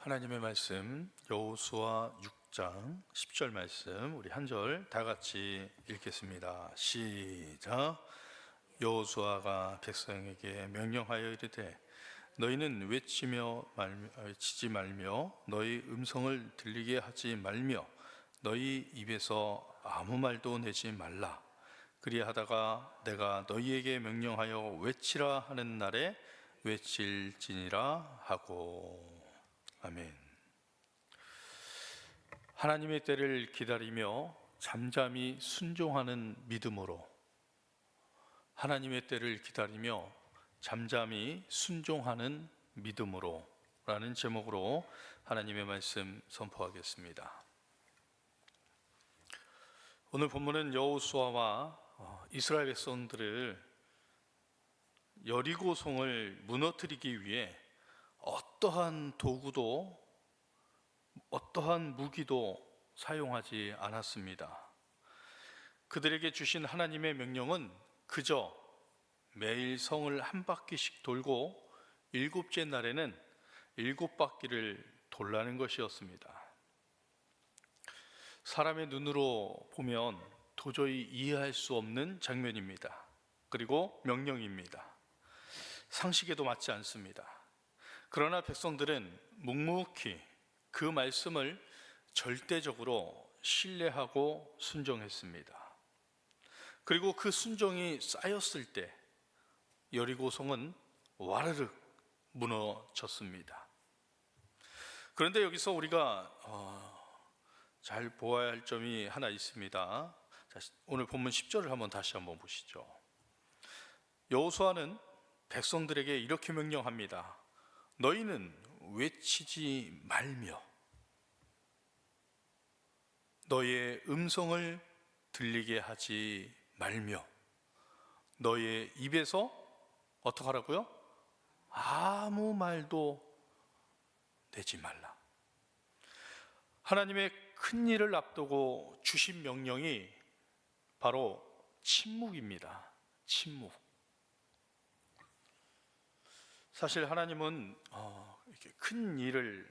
하나님의 말씀 여호수아 6장 10절 말씀 우리 한 절 다 같이 읽겠습니다. 시작. 여호수아가 백성에게 명령하여 이르되 너희는 외치지 말며 너희 음성을 들리게 하지 말며 너희 입에서 아무 말도 내지 말라. 그리하다가 내가 너희에게 명령하여 외치라 하는 날에 외칠지니라 하고. 아멘. 하나님의 때를 기다리며 잠잠히 순종하는 믿음으로, 하나님의 때를 기다리며 잠잠히 순종하는 믿음으로 라는 제목으로 하나님의 말씀 선포하겠습니다. 오늘 본문은 여호수아와 이스라엘 백성들을 여리고성을 무너뜨리기 위해 어떠한 도구도 어떠한 무기도 사용하지 않았습니다. 그들에게 주신 하나님의 명령은 그저 매일 성을 한 바퀴씩 돌고 일곱째 날에는 7바퀴를 돌라는 것이었습니다. 사람의 눈으로 보면 도저히 이해할 수 없는 장면입니다. 그리고 명령입니다. 상식에도 맞지 않습니다. 그러나 백성들은 묵묵히 그 말씀을 절대적으로 신뢰하고 순종했습니다. 그리고 그 순종이 쌓였을 때 여리고성은 와르르 무너졌습니다. 그런데 여기서 우리가 잘 보아야 할 점이 하나 있습니다. 오늘 본문 10절을 다시 한번 보시죠. 여호수아는 백성들에게 이렇게 명령합니다. 너희는 외치지 말며 너의 음성을 들리게 하지 말며 너의 입에서 어떻게 하라고요? 아무 말도 내지 말라. 하나님의 큰 일을 앞두고 주신 명령이 바로 침묵입니다. 침묵. 사실 하나님은 이렇게 큰 일을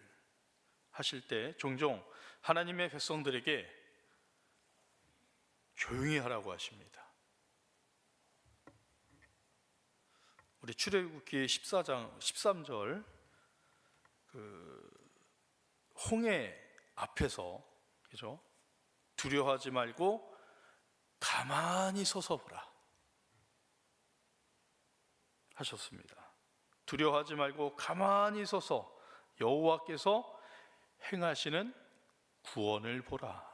하실 때 종종 하나님의 백성들에게 조용히 하라고 하십니다. 우리 출애굽기 14장 13절 홍해 앞에서, 그죠? 두려워하지 말고 가만히 서서 보라 하셨습니다. 두려워하지 말고 가만히 서서 여호와께서 행하시는 구원을 보라.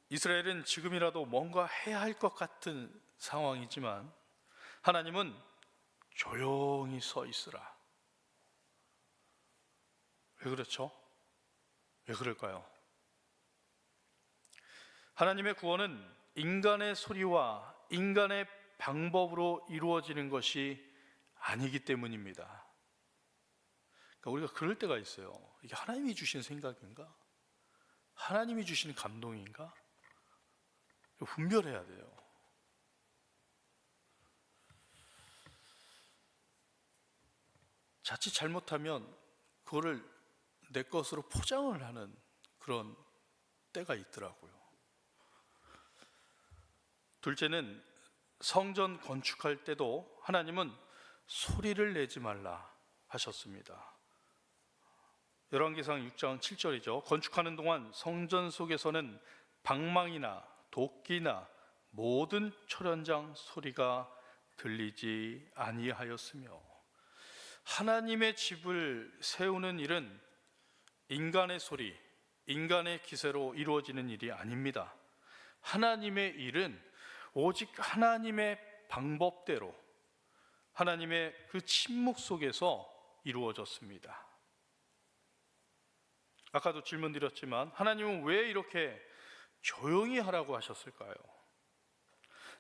이스라엘은 지금이라도 뭔가 해야 할 것 같은 상황이지만 하나님은 조용히 서 있으라. 왜 그렇죠? 왜 그럴까요? 하나님의 구원은 인간의 소리와 인간의 방법으로 이루어지는 것이 아니기 때문입니다. 그러니까 우리가 그럴 때가 있어요. 이게 하나님이 주신 생각인가? 하나님이 주신 감동인가? 분별해야 돼요. 자칫 잘못하면 그거를 내 것으로 포장을 하는 그런 때가 있더라고요. 둘째는 성전 건축할 때도 하나님은 소리를 내지 말라 하셨습니다. 열왕기상 6장 7절이죠. 건축하는 동안 성전 속에서는 방망이나 도끼나 모든 초련장 소리가 들리지 아니하였으며, 하나님의 집을 세우는 일은 인간의 소리, 인간의 기세로 이루어지는 일이 아닙니다. 하나님의 일은 오직 하나님의 방법대로 하나님의 그 침묵 속에서 이루어졌습니다. 아까도 질문 드렸지만 하나님은 왜 이렇게 조용히 하라고 하셨을까요?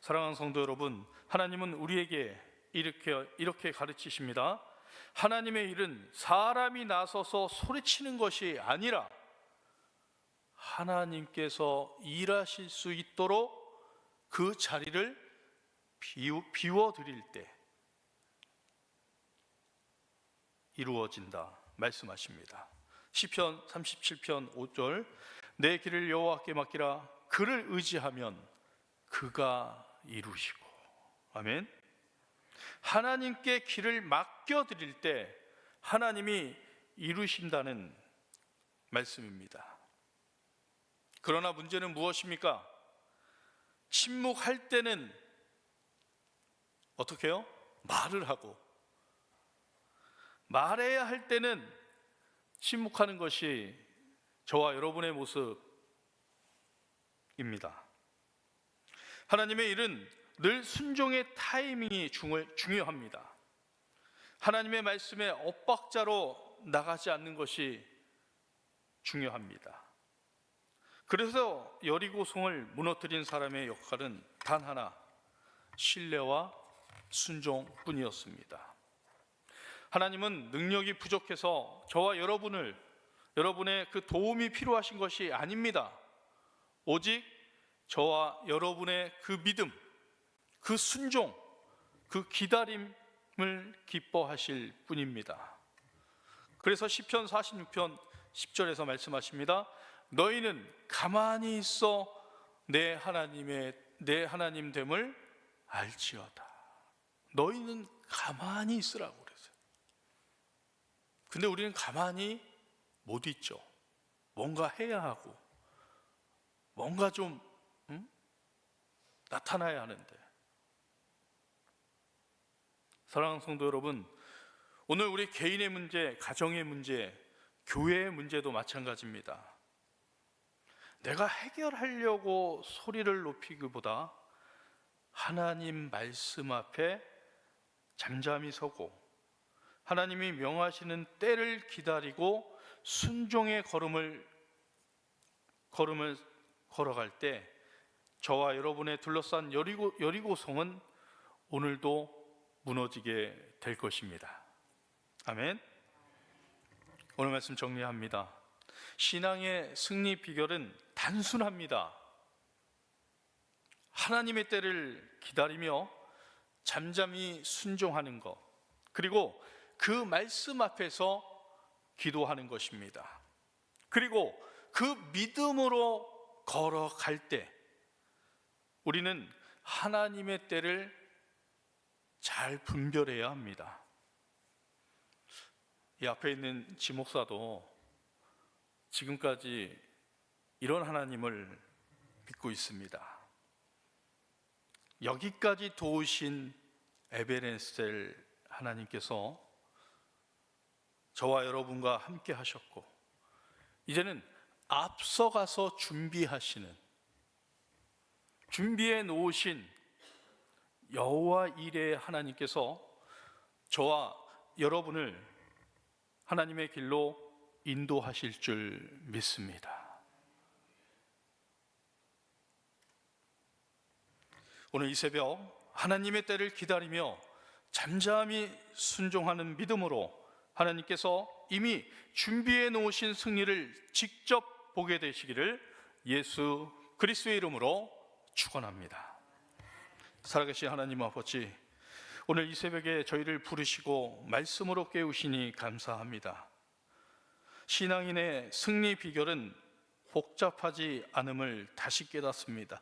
사랑하는 성도 여러분, 하나님은 우리에게 이렇게 가르치십니다. 하나님의 일은 사람이 나서서 소리치는 것이 아니라 하나님께서 일하실 수 있도록 그 자리를 비워드릴 때, 이루어진다 말씀하십니다. 시편 37편 5절, 내 길을 여호와께 맡기라. 그를 의지하면 그가 이루시고. 아멘. 하나님께 길을 맡겨드릴 때 하나님이 이루신다는 말씀입니다. 그러나 문제는 무엇입니까? 침묵할 때는 어떻게 해요? 말을 하고, 말해야 할 때는 침묵하는 것이 저와 여러분의 모습입니다. 하나님의 일은 늘 순종의 타이밍이 중요합니다. 하나님의 말씀에 엇박자로 나가지 않는 것이 중요합니다. 그래서 여리고성을 무너뜨린 사람의 역할은 단 하나, 신뢰와 순종뿐이었습니다. 하나님은 능력이 부족해서 저와 여러분의 그 도움이 필요하신 것이 아닙니다. 오직 저와 여러분의 그 믿음, 그 순종, 그 기다림을 기뻐하실 뿐입니다. 그래서 시편 46편 10절에서 말씀하십니다. 너희는 가만히 있어 내 하나님 됨을 알지어다. 너희는 가만히 있으라고 그랬어요. 근데 우리는 가만히 못 있죠. 뭔가 해야 하고, 뭔가 좀 나타나야 하는데. 사랑하는 성도 여러분, 오늘 우리 개인의 문제, 가정의 문제, 교회의 문제도 마찬가지입니다. 내가 해결하려고 소리를 높이기보다 하나님 말씀 앞에 잠잠히 서고 하나님이 명하시는 때를 기다리고 순종의 걸음을 걸어갈 때 저와 여러분의 둘러싼 여리고성은 오늘도 무너지게 될 것입니다. 아멘. 오늘 말씀 정리합니다. 신앙의 승리 비결은 단순합니다. 하나님의 때를 기다리며 잠잠히 순종하는 것, 그리고 그 말씀 앞에서 기도하는 것입니다. 그리고 그 믿음으로 걸어갈 때 우리는 하나님의 때를 잘 분별해야 합니다. 이 앞에 있는 지목사도 지금까지 이런 하나님을 믿고 있습니다. 여기까지 도우신 에베네셀 하나님께서 저와 여러분과 함께 하셨고, 이제는 앞서가서 준비해 놓으신 여호와 이레 하나님께서 저와 여러분을 하나님의 길로 인도하실 줄 믿습니다. 오늘 이 새벽 하나님의 때를 기다리며 잠잠히 순종하는 믿음으로 하나님께서 이미 준비해 놓으신 승리를 직접 보게 되시기를 예수 그리스도의 이름으로 축원합니다. 살아계신 하나님 아버지, 오늘 이 새벽에 저희를 부르시고 말씀으로 깨우시니 감사합니다. 신앙인의 승리 비결은 복잡하지 않음을 다시 깨닫습니다.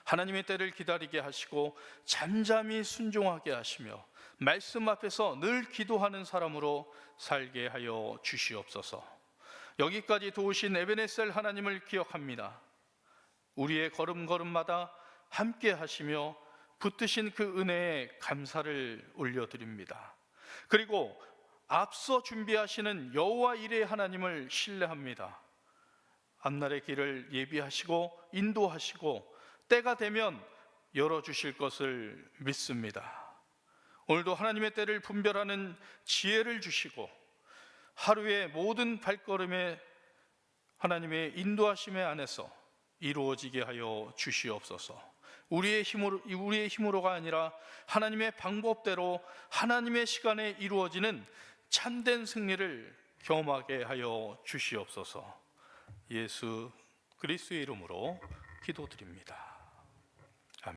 하나님의 때를 기다리게 하시고 잠잠히 순종하게 하시며 말씀 앞에서 늘 기도하는 사람으로 살게 하여 주시옵소서. 여기까지 도우신 에베네셀 하나님을 기억합니다. 우리의 걸음걸음마다 함께 하시며 붙드신 그 은혜에 감사를 올려드립니다. 그리고 앞서 준비하시는 여호와 이레 하나님을 신뢰합니다. 앞날의 길을 예비하시고 인도하시고 때가 되면 열어주실 것을 믿습니다. 오늘도 하나님의 때를 분별하는 지혜를 주시고 하루의 모든 발걸음에 하나님의 인도하심에 안에서 이루어지게 하여 주시옵소서. 우리의 힘으로가 아니라 하나님의 방법대로 하나님의 시간에 이루어지는 참된 승리를 경험하게 하여 주시옵소서. 예수 그리스도의 이름으로 기도드립니다.